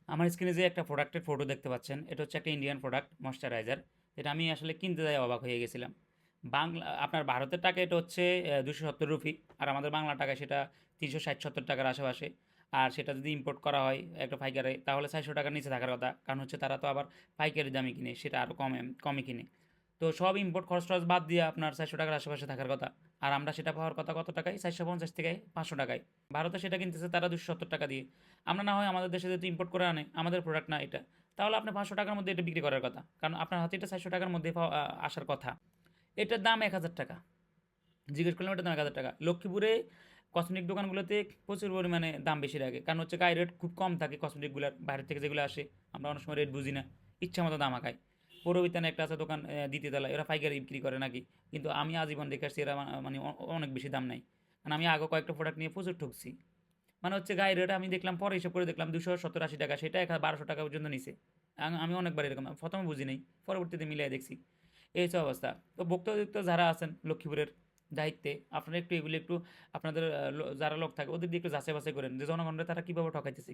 আমার স্ক্রিনে যে একটা প্রোডাক্টের ফটো দেখতে পাচ্ছেন, এটা হচ্ছে একটা ইন্ডিয়ান প্রোডাক্ট ময়েশ্চারাইজার। এটা আমি আসলে কিনতে যাই অবাক হয়ে গেছিলাম। বাংলা আপনার ভারতের টাকা এটা হচ্ছে 270 রুপি, আর আমাদের বাংলা টাকায় সেটা 360-70 টাকার আশেপাশে। আর সেটা যদি ইম্পোর্ট করা হয় একটা পাইকারে, তাহলে 400 টাকার নিচে থাকার কথা, কারণ হচ্ছে তারা তো আবার পাইকারি দামে কিনে, সেটা আরও কমে কমে কিনে। তো সব ইম্পোর্ট খরচ টরচ বাদ দিয়ে আপনার 400 টাকার আশেপাশে থাকার কথা। আর আমরা সেটা পাওয়ার কথা কত টাকায়? 450 থেকে 500 টাকায়। ভারতে সেটা কিনতেছে তারা 270 টাকা দিয়ে। আমরা না হয় আমাদের দেশে যেহেতু ইম্পোর্ট করে আনে, আমাদের প্রোডাক্ট না এটা, তাহলে আপনি 500 টাকার মধ্যে এটা বিক্রি করার কথা, কারণ আপনার হাতে এটা 400 টাকার মধ্যে আসার কথা। এটার দাম 1,000 টাকা। জিজ্ঞেস করলাম এটার দাম 1,000 টাকা। লক্ষ্মীপুরে কসমেটিক দোকানগুলোতে প্রচুর পরিমাণে দাম বেশি রাখে, কারণ হচ্ছে গায়ে রেট খুব কম থাকে কসমেটিকগুলোর, বাইরের থেকে যেগুলো আসে। আমরা অনেক সময় রেট বুঝি না, ইচ্ছা মতো দাম আঁকায়। পৌরবিতানে একটা আছে দোকান, দ্বিতীয় তলায়, এরা পাইকারি বিক্রি করে নাকি, কিন্তু আমি আজীবন দেখে আসছি এরা মানে অনেক বেশি দাম নেয়। কারণ আমি আগে কয়েকটা প্রোডাক্ট নিয়ে প্রচুর ঠকছি। মানে হচ্ছে গায়ে রেট আমি দেখলাম, পরে হিসাব করে দেখলাম 270-80 টাকা, সেটা 1,1200 টাকা পর্যন্ত নিছে। আমি অনেকবার এরকম প্রথমে বুঝি নাই, পরবর্তীতে মিলিয়ে দেখছি। এই হচ্ছে অবস্থা। তো ভোক্তা যারা আছেন লক্ষ্মীপুরের দায়িত্বে, আপনারা একটু এগুলি একটু আপনাদের যারা লোক থাকে ওদের দিয়ে একটু যাচাই বাছাই করেন যে জনগণরা তারা কীভাবে ঠকাইতেছে।